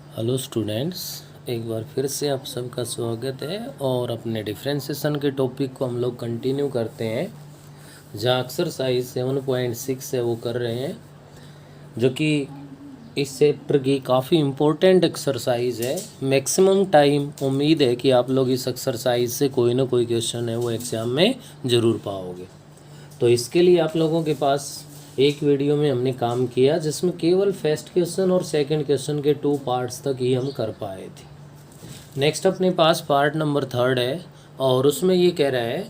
Hello students, एक बार फिर से आप सबका स्वागत है। और अपने डिफरेंशिएशन के टॉपिक को हम लोग कंटिन्यू करते हैं, जहाँ एक्सरसाइज 7.6 है वो कर रहे हैं, जो कि इस चैप्टर की काफ़ी इम्पोर्टेंट एक्सरसाइज है। मैक्सिमम टाइम उम्मीद है कि आप लोग इस एक्सरसाइज से कोई ना कोई क्वेश्चन है वो एग्ज़ाम में ज़रूर पाओगे। तो इसके लिए आप लोगों के पास एक वीडियो में हमने काम किया जिसमें केवल फर्स्ट क्वेश्चन और सेकंड क्वेश्चन के 2 पार्ट्स तक ही हम कर पाए थे। नेक्स्ट अपने पास पार्ट नंबर 3 है और उसमें ये कह रहा है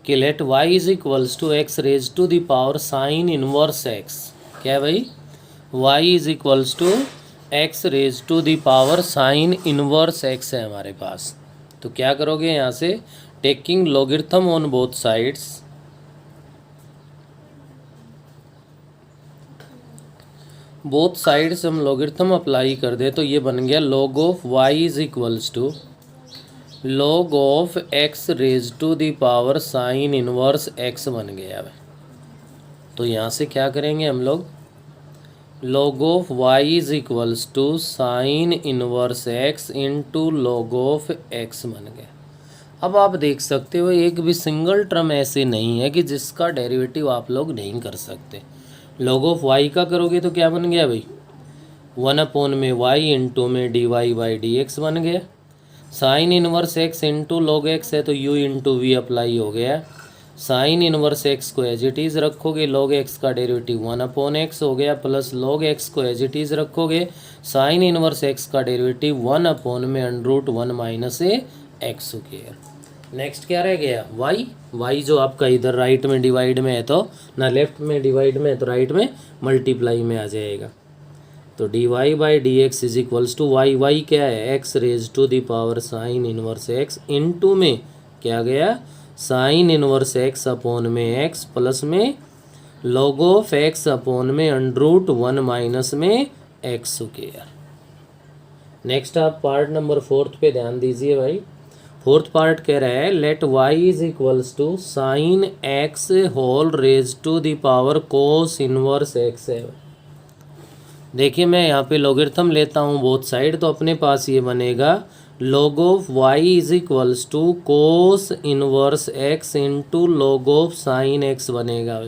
कि let y is equals to x raise to the power sine inverse x. क्या है भाई? y is equals to x raise to the power sine inverse x है हमारे पास। तो क्या करोगे यहाँ से? Taking logarithm on both sides, both sides हम लॉगरिथम अप्लाई कर दे तो ये बन गया log of y is equals to log of x raise to the power sine inverse x बन गया है। तो यहाँ से क्या करेंगे हम लोग? log of y is equals to sine inverse x into log of x बन गया। अब आप देख सकते हो एक भी सिंगल टर्म ऐसे नहीं है कि जिसका डेरिवेटिव आप लोग नहीं कर सकते। log ऑफ y का करोगे तो क्या बन गया भाई? 1 में y इंटू में dy बाई डी एक्स बन गया। Sine inverse x into log x है तो u इंटू वी अप्लाई हो गया। साइन इनवर्स x को एज इट इज़ रखोगे, log x का डेरिवेटिव 1/x हो गया, प्लस log x को एज इट इज़ रखोगे, साइन इनवर्स x का डेरिवेटिव 1 में √1 माइनस ए एक्स स्क्वायर। नेक्स्ट क्या रह गया? y जो आपका इधर राइट में डिवाइड में है तो ना लेफ्ट में डिवाइड में है तो राइट में मल्टीप्लाई में आ जाएगा। तो dy by D x is equals to y क्या है? X raise to the power sine inverse x into में क्या गया? साइन इनवर्स एक्स अपॉन में एक्स प्लस में log ऑफ एक्स अपॉन में √1 माइनस में एक्स स्क्वायर। नेक्स्ट आप पार्ट नंबर 4 पे ध्यान दीजिए भाई। 4th पार्ट कह रहा है let y is equals to sine x whole raise to the power cos inverse x है। देखिए मैं यहाँ पे लॉगरिथम लेता हूँ बोथ साइड, तो अपने पास ये बनेगा log of y is equals to cos inverse x into log of sine x बनेगा।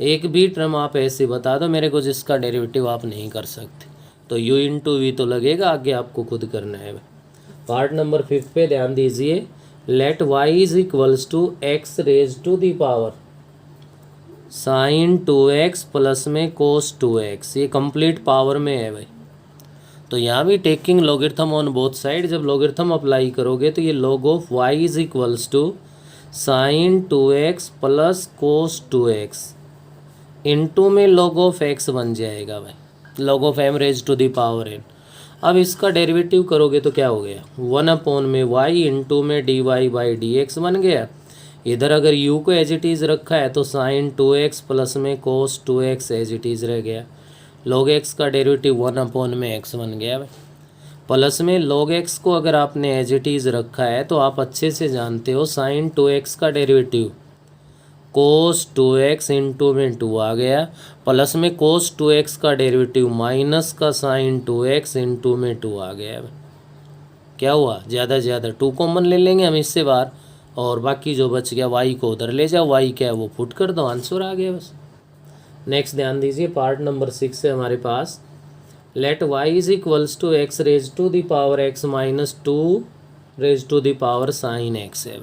एक भी टर्म आप ऐसे बता दो मेरे को जिसका डेरिवेटिव आप नहीं कर सकते, तो u इंटू वी तो लगेगा, आगे आपको खुद करना है। पार्ट नंबर 5 पे ध्यान दीजिए। Let y is equals to x raise to the power sine 2x plus में कोस 2x, ये कंप्लीट पावर में है भाई। तो यहाँ भी taking logarithm on both side, जब लॉगरिथम अप्लाई करोगे तो ये log of y is equals to sine 2x plus cos 2x into में log ऑफ x बन जाएगा भाई, log of m raise to the power n। अब इसका डेरिवेटिव करोगे तो क्या हो गया? 1 में y इंटू में dy बाई डी एक्स बन गया। इधर अगर u को एज इट इज़ रखा है तो साइन 2x प्लस में cos 2x as it is रह गया। log x का डेरिवेटिव 1 में x बन गया। प्लस में log x को अगर आपने एज इट इज़ रखा है तो आप अच्छे से जानते हो साइन 2x का डेरिवेटिव कोस 2x इंटू में 2 आ गया, प्लस में कोस 2x का डेरिवेटिव माइनस का साइन 2x इंटू में 2 आ गया। क्या हुआ? ज़्यादा से ज़्यादा 2 कॉमन ले लेंगे हम इससे बाहर, और बाकी जो बच गया y को उधर ले जाओ, y क्या है वो पुट कर दो, आंसर आ गया बस। नेक्स्ट ध्यान दीजिए, पार्ट नंबर 6 है हमारे पास। Let y is equals to x raise to the power x minus 2 raise to the power sine x है।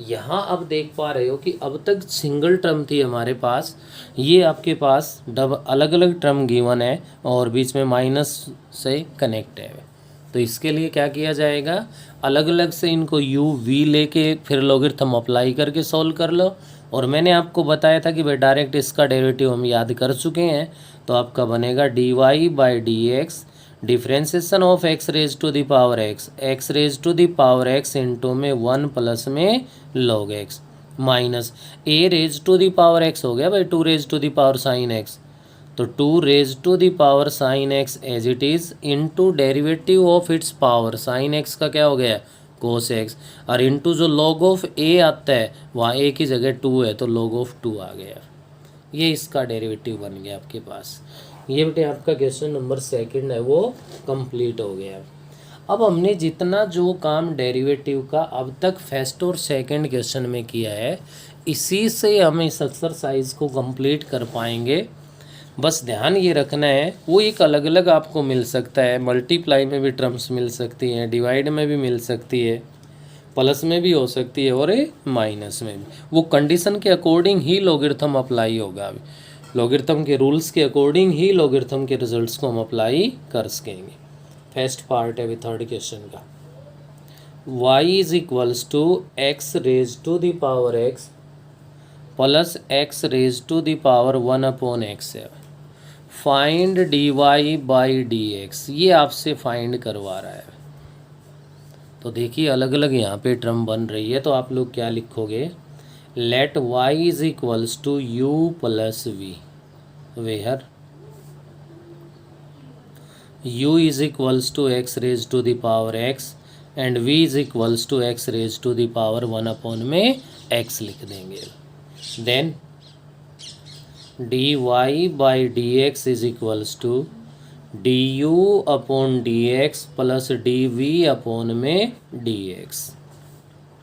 यहाँ अब देख पा रहे हो कि अब तक सिंगल टर्म थी हमारे पास, ये आपके पास अलग अलग टर्म गिवन है और बीच में माइनस से कनेक्ट है। तो इसके लिए क्या किया जाएगा? अलग अलग से इनको u v लेके फिर लॉगरिथम अप्लाई करके सॉल्व कर लो। और मैंने आपको बताया था कि भाई डायरेक्ट इसका डेरिवेटिव हम याद कर चुके हैं, तो आपका बनेगा dy by D x differentiation of x raise to the power x raise to the power x into में 1 प्लस में log x minus a raise to the power x हो गया भाई 2 raise to the power sine x, तो 2 raise to the power sine x as it is into derivative of its power sine x का क्या हो गया? Cos x, और into जो log ऑफ a आता है वहाँ a की जगह 2 है तो log ऑफ 2 आ गया। ये इसका डेरिवेटिव बन गया आपके पास। ये बेटे आपका क्वेश्चन नंबर सेकंड है वो कंप्लीट हो गया। अब हमने जितना जो काम डेरिवेटिव का अब तक फर्स्ट और सेकंड क्वेश्चन में किया है, इसी से हम इस एक्सरसाइज को कंप्लीट कर पाएंगे। बस ध्यान ये रखना है, वो एक अलग अलग आपको मिल सकता है, मल्टीप्लाई में भी टर्म्स मिल सकती हैं, डिवाइड में भी मिल सकती है, प्लस में भी हो सकती है और माइनस में भी। वो कंडीशन के अकॉर्डिंग ही लॉगरिथम अप्लाई होगा। अभी लॉगरिथम के रूल्स के अकॉर्डिंग ही लॉगरिथम के रिजल्ट्स को हम अप्लाई कर सकेंगे। फर्स्ट पार्ट है अभी थर्ड क्वेश्चन का। y is equals to x raise to the power x plus x raise to the power 1/x है। फाइंड dy बाई dx, ये आपसे फाइंड करवा रहा है। तो देखिए अलग अलग यहाँ पे टर्म बन रही है, तो आप लोग क्या लिखोगे, let y is equals to u plus v, where u is equals to x raise to the power x and v is equals to x raise to the power 1 में x लिख देंगे। Then dy by dx is equals to du upon dx plus dv upon में dx,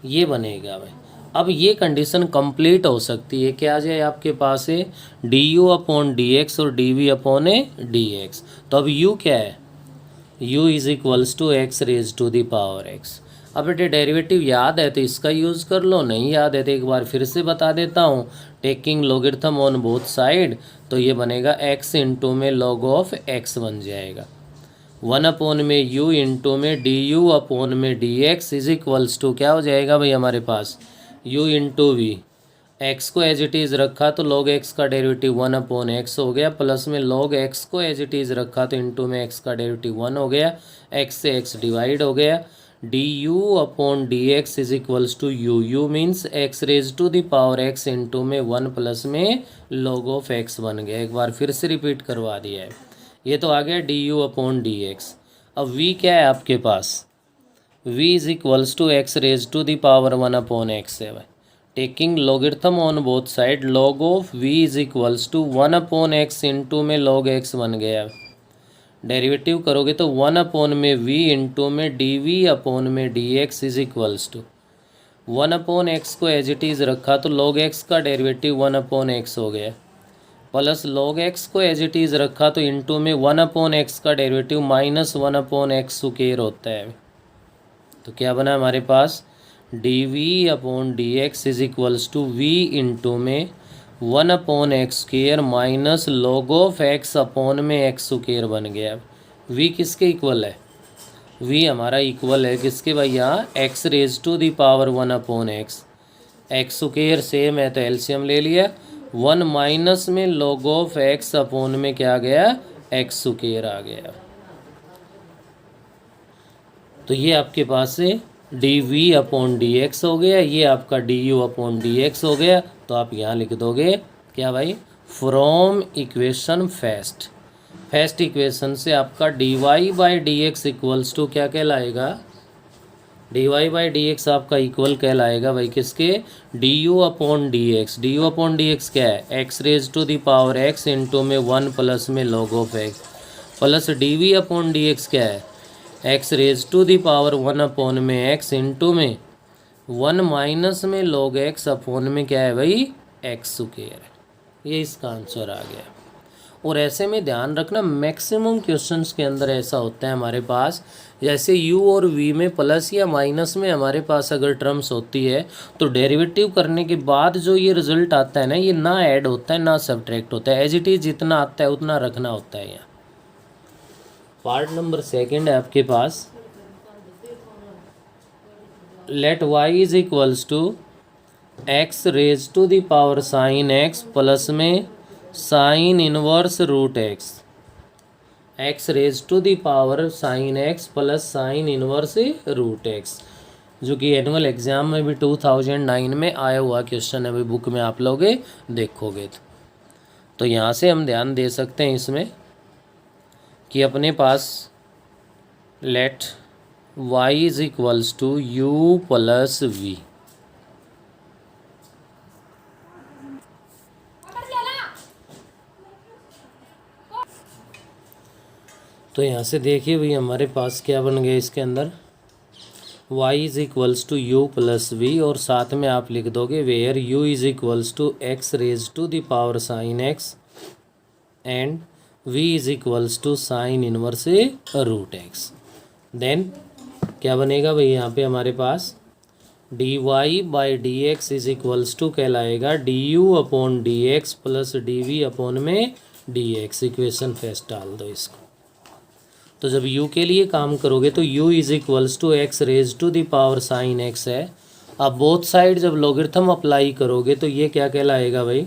ये बनेगा भाई। अब ये condition complete हो सकती है, क्या आ जाए आपके पास है du अपॉन dx और dv अपॉन dx। तो अब u क्या है, u is equals to x raise to the power x। अब बेटे डेरिवेटिव याद है तो इसका यूज़ कर लो, नहीं याद है तो एक बार फिर से बता देता हूँ। Taking logarithm on both side, तो ये बनेगा x इंटू में log ऑफ x बन जाएगा, 1 में u इंटू में du अपॉन में dx इज इक्वल्स टू क्या हो जाएगा भाई हमारे पास u इंटू वी। x को एज इट इज़ रखा तो log x का डेरिवेटिव 1/x हो गया, प्लस में log x को एज इट इज़ रखा तो इंटू में x का डेरिवेटिव 1 हो गया, x से x डिवाइड हो गया, du upon dx is equals to u means x raise to the power x into में 1 प्लस में log ऑफ x बन गया। एक बार फिर से रिपीट करवा दिया है, ये तो आ गया du अपॉन dx। अब v क्या है आपके पास, v is equals to x raise to the power 1/x है भाई। Taking logarithm on both side, log of v is equals to 1/x into में log x बन गया। डेरिवेटिव करोगे तो 1 में v इंटू में dv अपॉन में dx is equals to 1/x को एज इट इज़ रखा तो log x का डेरिवेटिव 1/x हो गया, प्लस log x को एज इट इज़ रखा तो इंटू में 1/x का डेरिवेटिव माइनस 1/x स्क्वायर होता है। तो क्या बना हमारे पास dv upon dx is equals to v into में 1/x square minus log of x upon में x स्क्वायर बन गया। v किसके इक्वल है, v हमारा इक्वल है किसके भाई यहाँ x raise to the power 1/x, x square same है तो एलसीएम ले लिया, 1 माइनस में log ऑफ x अपॉन में क्या आ गया x स्क्वायर आ गया। तो ये आपके पास से dv अपॉन dx हो गया, ये आपका du अपॉन dx हो गया। तो आप यहाँ लिख दोगे क्या भाई, फ्रॉम इक्वेशन फर्स्ट इक्वेशन से आपका dy by dx equals to क्या कहलाएगा, dy बाई dx आपका इक्वल कहलाएगा भाई किसके, du अपॉन dx क्या है x raise to the power x into में 1 प्लस में log of x, plus dv upon dx क्या है x raise to the power 1 में x इंटू में 1 माइनस में log x अपॉन में क्या है भाई x स्क्वायर है। ये इसका आंसर आ गया। और ऐसे में ध्यान रखना मैक्सिमम क्वेश्चंस के अंदर ऐसा होता है हमारे पास, जैसे u और v में प्लस या माइनस में हमारे पास अगर टर्म्स होती है तो डेरिवेटिव करने के बाद जो ये रिजल्ट आता है ना, ये ना ऐड होता है ना सब्ट्रैक्ट होता है, एज इट इज जितना आता है उतना रखना होता है। यहाँ पार्ट नंबर सेकंड है आपके पास, let y is equals to x raise to the power sine x plus में sine inverse root x, x raise to the power sine x plus sine inverse root x, जो कि annual exam में भी 2009 में आया हुआ question है, अभी बुक में आप लोग देखोगे तो यहाँ से हम ध्यान दे सकते हैं इसमें कि अपने पास let y is equals to u plus v, तो यहाँ से देखिए भाई हमारे पास क्या बन गया इसके अंदर, y is equals to you plus v, और साथ में आप लिख दोगे where u is equals to x raise to the power sine x and v is equals to sine inverse root x. Then क्या बनेगा भाई यहाँ पे हमारे पास d Y by D x is equals to कहलाएगा d u upon d x plus d v upon में d x. Equation first डाल दो इसको। तो जब u के लिए काम करोगे तो u is equals to x raise to the power sine x है। अब बोथ साइड जब लॉगरिथम अप्लाई करोगे तो ये क्या कहलाएगा भाई,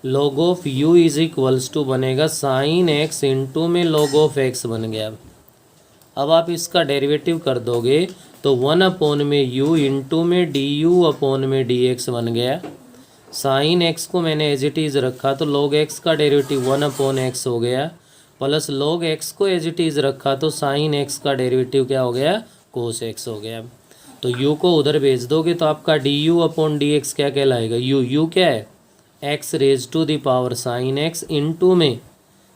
log of u is equals to बनेगा साइन एक्स इंटू में लॉग ऑफ x बन गया। अब आप इसका डेरिवेटिव कर दोगे तो 1 अपॉन में u इंटू में डी यू अपॉन में डी एक्स बन गया। साइन एक्स को मैंने एज इट इज़ रखा तो लॉग एक्स का डेरिवेटिव 1 अपॉन एक्स हो गया, प्लस लॉग एक्स को एज इट इज़ रखा तो साइन एक्स का डेरिवेटिव क्या हो गया, कोस एक्स हो गया। तो u को उधर भेज दोगे तो आपका d u upon d x क्या कहलाएगा, u क्या है, x raise to the power sine x into में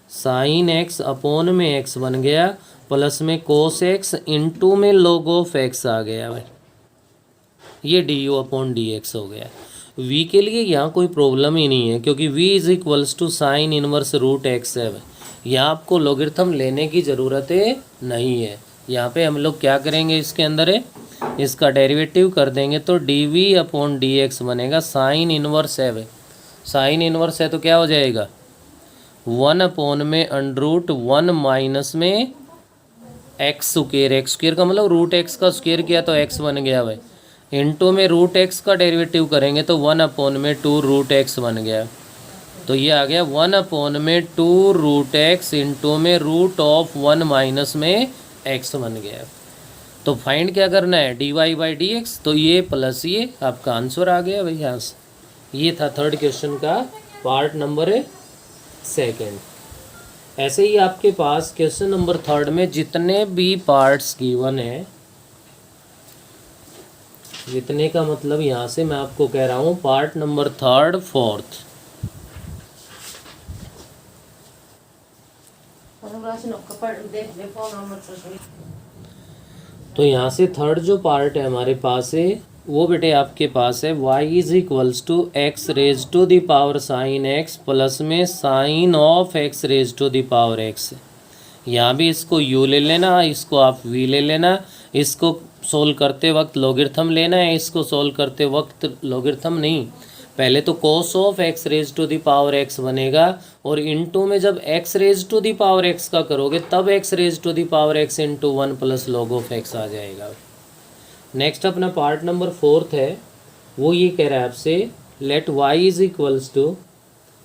साइन एक्स अपॉन में एक्स बन गया, प्लस में कोस एक्स इंटू में लॉग ऑफ एक्स आ गया भाई, ये d u upon d x हो गया। v के लिए यहाँ कोई प्रॉब्लम ही नहीं है क्योंकि v is equals to sine inverse root x है भाई। यहाँ आपको लॉगरिथम लेने की ज़रूरत नहीं है। यहाँ पे हम लोग क्या करेंगे, इसके अंदर है इसका डेरिवेटिव कर देंगे तो d v upon d x बनेगा साइन इनवर्स है भाई। साइन इनवर्स है तो क्या हो जाएगा 1 अपॉन में अंडरूट 1 माइनस में एक्स स्क्वेयर, एक्स स्क्वेयर का मतलब रूट एक्स का स्क्वेयर किया तो एक्स बन गया भाई, इंटू में रूट एक्स का डेरिवेटिव करेंगे तो 1 अपॉन में 2 रूट एक्स बन गया। तो ये आ गया 1 अपॉन में 2 रूट एक्स इंटू में रूट ऑफ 1 माइनस में एक्स बन गया। तो फाइंड क्या करना है, d Y by D x, तो ये प्लस ये आपका आंसर आ गया भाई यहाँ से। ये था थर्ड क्वेश्चन का पार्ट नंबर 2। ऐसे ही आपके पास क्वेश्चन नंबर 3 में जितने भी पार्ट्स गिवन है, जितने का मतलब यहाँ से मैं आपको कह रहा हूँ पार्ट नंबर 3, 4। तो यहाँ से थर्ड जो पार्ट है हमारे पास है वो बेटे आपके पास है y is equals to x raise to the power sine x plus में sine of x raise to the power x. यहाँ भी इसको u ले लेना, इसको आप v ले लेना। इसको सोल्व करते वक्त लॉगरिथम लेना है, इसको सोल्व करते वक्त लॉगरिथम नहीं, पहले तो cos of x raise to the power x बनेगा और इनटू में जब x raise to the power x का करोगे तब x raise to the power x into 1 plus log of x आ जाएगा। नेक्स्ट अपना पार्ट नंबर 4 है, वो ये कह रहा है आपसे let y is equals to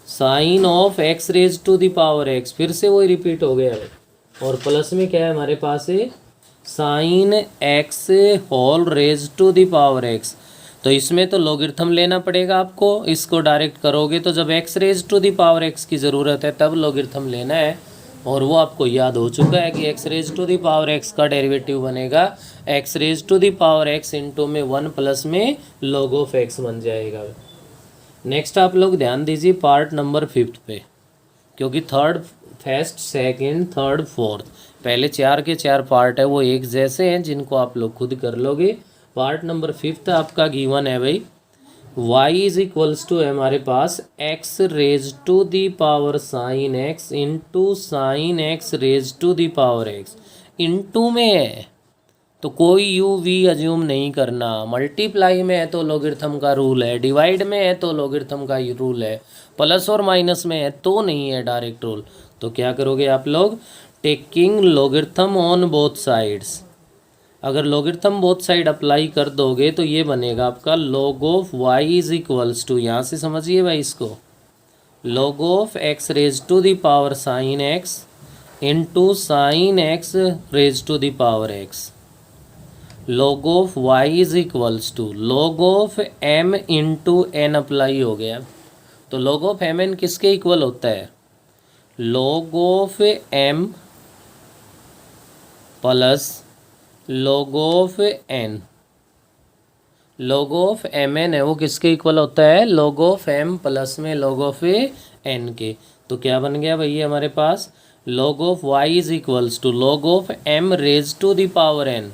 sine of x raise to the power x, फिर से वही रिपीट हो गया है, और प्लस में क्या है हमारे पास है sine x whole raise to the power x. तो इसमें तो लॉगरिथम लेना पड़ेगा आपको, इसको डायरेक्ट करोगे तो जब x raise to the power x की ज़रूरत है तब लॉगरिथम लेना है, और वो आपको याद हो चुका है कि x raise to the power x का डेरिवेटिव बनेगा x raise to the power x into में 1 प्लस में लॉग ऑफ एक्स बन जाएगा। नेक्स्ट आप लोग ध्यान दीजिए पार्ट नंबर 5 पे, क्योंकि third, first, second, third, fourth पहले 4 के 4 पार्ट है वो एक जैसे हैं जिनको आप लोग खुद कर लोगे। पार्ट नंबर 5 आपका गिवन है भाई y इज इक्वल्स टू है हमारे पास x raise to the power sine x into sine x raise to the power x। Into में है तो कोई u v अज्यूम नहीं करना, मल्टीप्लाई में है तो लॉगरिथम का रूल है, डिवाइड में है तो लॉगरिथम का रूल है, प्लस और माइनस में है तो नहीं है डायरेक्ट रूल। तो क्या करोगे आप लोग, taking logarithm on both sides. अगर लॉगरिथम बोथ साइड अप्लाई कर दोगे तो ये बनेगा आपका log of y is equals to, यहाँ से समझिए भाई इसको, log of x raise to the power sine x into sine x raise to the power x। Log of y is equals to log of m into n apply हो गया। तो log of M N किसके equal होता है, log of m plus log of n। Log of M N है वो किसके equal होता है, लॉग ऑफ m प्लस में लॉग ऑफ n के। तो क्या बन गया भैया हमारे पास log of y is equals to log of m raise to the power n,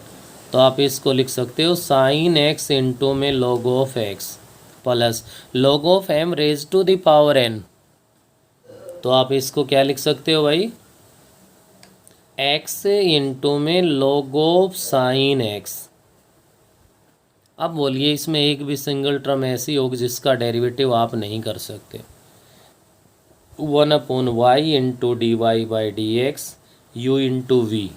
तो आप इसको लिख सकते हो साइन x इंटू में log of x plus log of m raise to the power n, तो आप इसको क्या लिख सकते हो भाई, x इंटू में log ऑफ साइन x। अब बोलिए इसमें एक भी सिंगल टर्म ऐसी होगी जिसका डेरिवेटिव आप नहीं कर सकते। 1/y into D Y by D X U into V,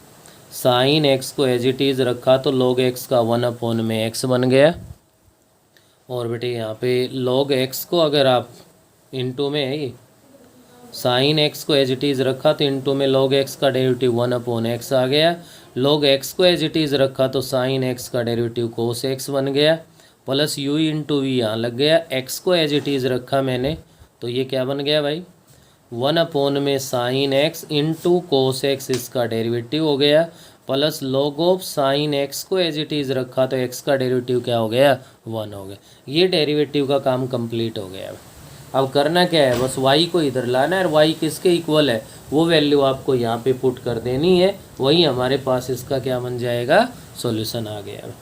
sine X को एज इट इज़ रखा तो log x का 1/x बन गया। और बेटे यहाँ पे log x को अगर आप इंटू में है, साइन एक्स को एज इट इज़ रखा तो इंटू में log x का डेरिवेटिव 1/x आ गया। log x को एज इट इज़ रखा तो साइन एक्स का डेरिवेटिव cos x बन गया, प्लस u इंटू वी यहाँ लग गया। x को एज इट इज़ रखा मैंने तो ये क्या बन गया भाई, 1/ sign x into cos x, इसका डेरिवेटिव हो गया, plus log of sign X को एज इट इज़ रखा तो x का डेरिवेटिव क्या हो गया, 1 हो गया। ये डेरिवेटिव का काम कंप्लीट हो गया। अब करना क्या है, बस y को इधर लाना है और y किसके इक्वल है वो वैल्यू आपको यहाँ पे पुट कर देनी है, वही हमारे पास इसका क्या बन जाएगा, सॉल्यूशन आ गया।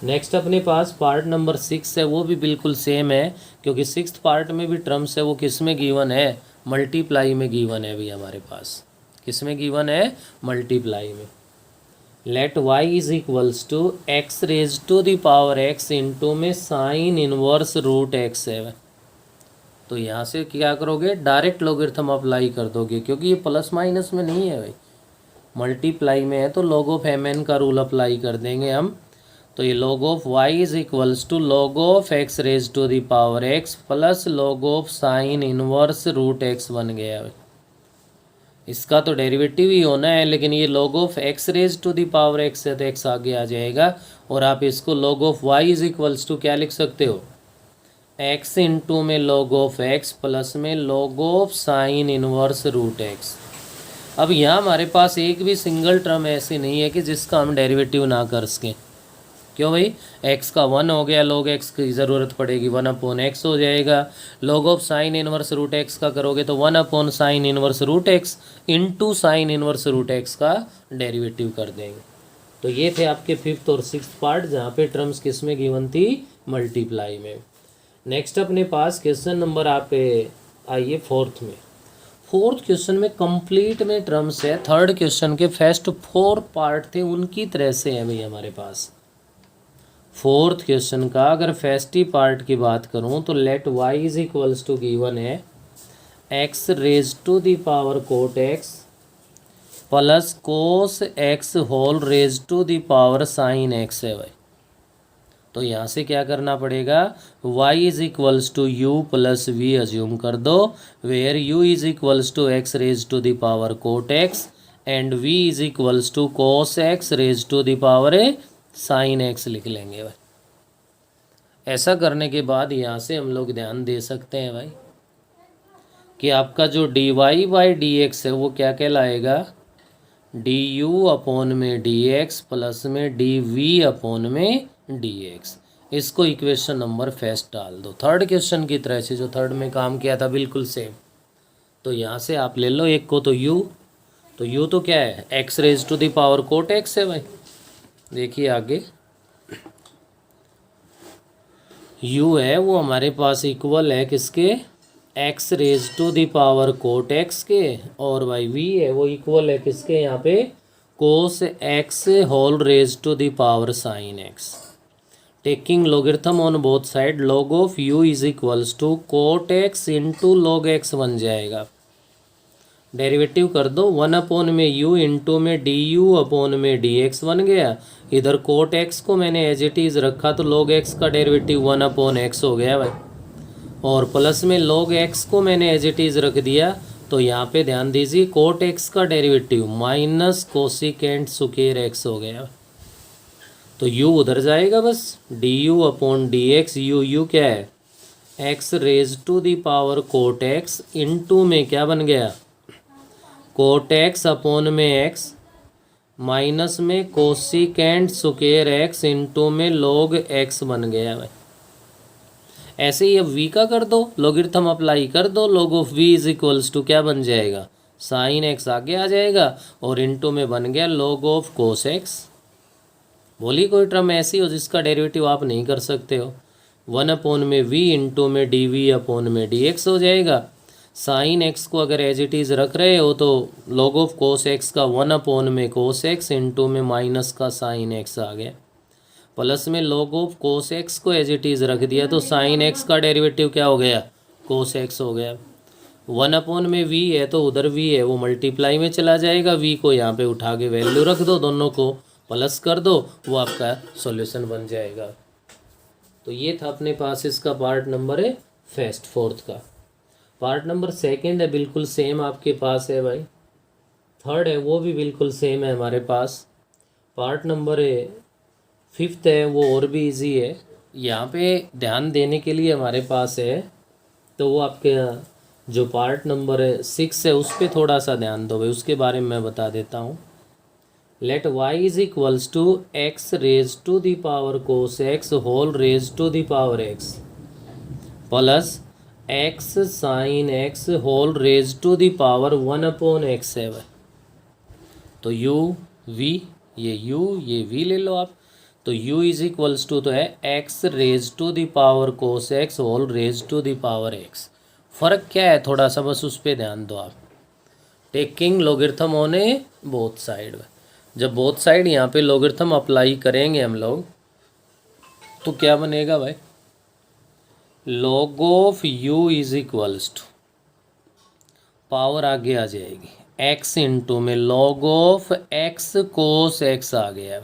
नेक्स्ट अपने पास पार्ट नंबर 6 है, वो भी बिल्कुल सेम है क्योंकि 6th पार्ट में भी टर्म्स है वो किस में गिवन है, मल्टीप्लाई में गिवन है भी हमारे पास। किस में गिवन है, मल्टीप्लाई में। Let y is equals to x raise to the power x into में साइन इनवर्स रूट x है। तो यहाँ से क्या करोगे, डायरेक्ट लॉगरिथम अप्लाई कर दोगे क्योंकि ये प्लस माइनस में नहीं है भाई, मल्टीप्लाई में है तो log ऑफ mn का रूल अप्लाई कर देंगे हम। तो ये log of y is equals to log of x raise to the power x plus log of sine inverse root x बन गया भाई। इसका तो डेरिवेटिव ही होना है, लेकिन ये log of x raise to the power x है तो x आगे आ जाएगा। और आप इसको log of y is equals to क्या लिख सकते हो, x इंटू में log ऑफ x प्लस में log of sine inverse root x। अब यहाँ हमारे पास एक भी सिंगल टर्म ऐसी नहीं है कि जिसका हम डेरिवेटिव ना कर सकें। क्यों भाई, x का 1 हो गया, log x की ज़रूरत पड़ेगी 1/x हो जाएगा। log of sine inverse root x का करोगे तो 1/साइन inverse root x into sine inverse root x का डेरिवेटिव कर देंगे। तो ये थे आपके 5th और 6th पार्ट जहाँ पे टर्म्स किस में गिवन थी, मल्टीप्लाई में। नेक्स्ट अपने पास क्वेश्चन नंबर आप आइए 4th में। 4th क्वेश्चन में कंप्लीट में टर्म्स है, 3rd क्वेश्चन के फर्स्ट 4 पार्ट थे उनकी तरह से है भाई हमारे पास। 4th क्वेश्चन का अगर फर्स्ट ही पार्ट की बात करूं तो let y is equals to given है x raise to the power cot x plus cos x whole raise to the power sine x है भाई। तो यहाँ से क्या करना पड़ेगा, y is equals to you plus V assume कर दो, where u is equals to x raise to the power cot x and v is equals to cos x raise to the power sine x लिख लेंगे भाई। ऐसा करने के बाद यहाँ से हम लोग ध्यान दे सकते हैं भाई कि आपका जो dy बाई डी एक्स है वो क्या कहलाएगा, du अपॉन में dx प्लस में dv अपॉन में dx। इसको इक्वेशन नंबर फर्स्ट डाल दो, 3rd क्वेश्चन की तरह से जो 3rd में काम किया था बिल्कुल सेम। तो यहाँ से आप ले लो एक को तो u, तो u तो क्या है, x raise to the power cot x है भाई। देखिए आगे u है वो हमारे पास इक्वल है किसके, x raise to the power cot x के, और भाई v है वो इक्वल है किसके यहाँ पे, cos x whole raise to the power sine x। Taking logarithm on both side log of u is equals to cot x into log x बन जाएगा। डेरिवेटिव कर दो, 1 में u इंटू में du अपॉन में dx बन गया। इधर कोट x को मैंने एज इट इज़ रखा तो log x का डेरिवेटिव 1/x हो गया भाई, और प्लस में log x को मैंने एज इट इज़ रख दिया। तो यहाँ पे ध्यान दीजिए कोट x का derivative minus cosecant square x हो गया। तो u उधर जाएगा बस, du अपॉन dx, u क्या है, x raise to the power cot x into में क्या बन गया, कोट x अपॉन में x माइनस में कोसिकेंट स्क्वायर x इंटू में log x बन गया भाई। ऐसे ही अब v का कर दो, लॉगरिथम अप्लाई कर दो, log of v is equals to क्या बन जाएगा, साइन एक्स आगे आ जाएगा और इनटू में बन गया log ऑफ कोस एक्स। बोली कोई टर्म ऐसी हो जिसका डेरिवेटिव आप नहीं कर सकते हो। 1 में v इंटू में dv में dx हो जाएगा। साइन एक्स को अगर एज इट इज़ रख रहे हो तो log ऑफ कोस एक्स का 1 में कोस एक्स इंटू में माइनस का साइन एक्स आ गया, प्लस में log ऑफ कोस एक्स को एज इट इज़ रख दिया तो साइन एक्स का डेरिवेटिव क्या हो गया, कोस एक्स हो गया। 1 में v है तो उधर v है वो मल्टीप्लाई में चला जाएगा, v को यहाँ पे उठा के वैल्यू रख दो, दोनों को प्लस कर दो, वो आपका सॉल्यूशन बन जाएगा। तो ये था अपने पास इसका पार्ट नंबर है फर्स्ट फोर्थ का। पार्ट नंबर सेकंड है बिल्कुल सेम आपके पास है भाई। थर्ड है वो भी बिल्कुल सेम है हमारे पास। पार्ट नंबर फिफ्थ है वो और भी इजी है। यहाँ पे ध्यान देने के लिए हमारे पास है तो वो आपके जो पार्ट नंबर 6 है उस पर थोड़ा सा ध्यान दो भाई, उसके बारे में मैं बता देता हूँ। Let y is equals to x raise to the power cos X whole raise to the power X plus X sine x whole raise to the power 1/x है। तो u v ये v ले लो आप। तो u is equals to तो है x raise to the power cos X whole raise to the power x। फ़र्क क्या है थोड़ा सा बस उस पर ध्यान दो आप। टेकिंग लॉगरिथम होने बोथ साइड, जब बोथ साइड यहाँ पे लॉगरिथम अप्लाई करेंगे हम लोग तो क्या बनेगा भाई, log of u is equals to power आगे आ जाएगी x इंटू में log of x cos x आ गया।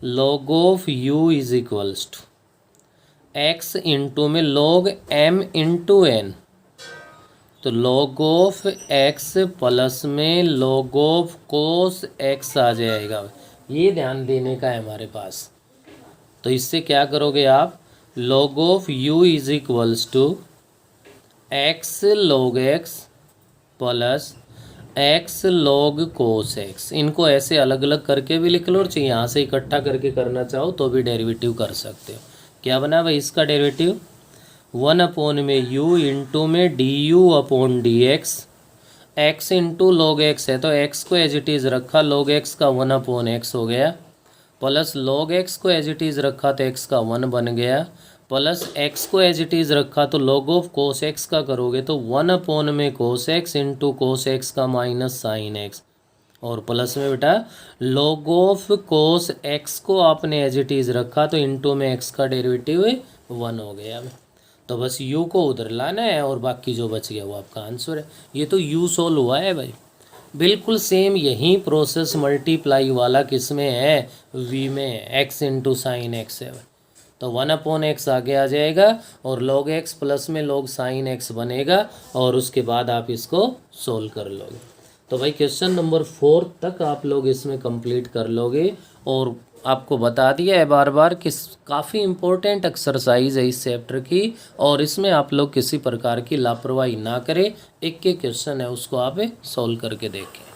log of u is equals to x into में log m इंटू n, तो log ऑफ x प्लस में log ऑफ कोस x आ जाएगा। ये ध्यान देने का है हमारे पास। तो इससे क्या करोगे आप, log of u is equals to X log x plus X log cos x। इनको ऐसे अलग अलग करके भी लिख लो और चाहिए यहाँ से इकट्ठा करके करना चाहो तो भी डेरिवेटिव कर सकते हो। क्या बना भाई इसका डेरिवेटिव, 1 में u इंटू में du/dx, x into log x है तो x को एज इट इज़ रखा, log x का 1/x हो गया, प्लस log x को एज इट इज़ रखा तो x का 1 बन गया, प्लस x को एज इट इज़ रखा तो log ऑफ कोस x का करोगे तो 1 में कोस x इंटू कोस x का माइनस साइन x, और प्लस में बेटा log ऑफ कोस x को आपने एज इट इज़ रखा तो इंटू में x का डेरिवेटिव 1 हो गया। तो बस u को उधर लाना है और बाकी जो बच गया वो आपका आंसर है। ये तो u सोल्व हुआ है भाई। बिल्कुल सेम यही प्रोसेस मल्टीप्लाई वाला किस में है, v में, x इंटू साइन एक्स है। तो 1/x आगे आ जाएगा और log x प्लस में log साइन x बनेगा और उसके बाद आप इसको सोल्व कर लोगे। तो भाई क्वेश्चन नंबर 4 तक आप लोग इसमें कंप्लीट कर लोगे। और आपको बता दिया है बार बार कि काफ़ी इम्पोर्टेंट एक्सरसाइज है इस चैप्टर की और इसमें आप लोग किसी प्रकार की लापरवाही ना करें। एक क्वेश्चन है उसको आप सॉल्व करके देखें।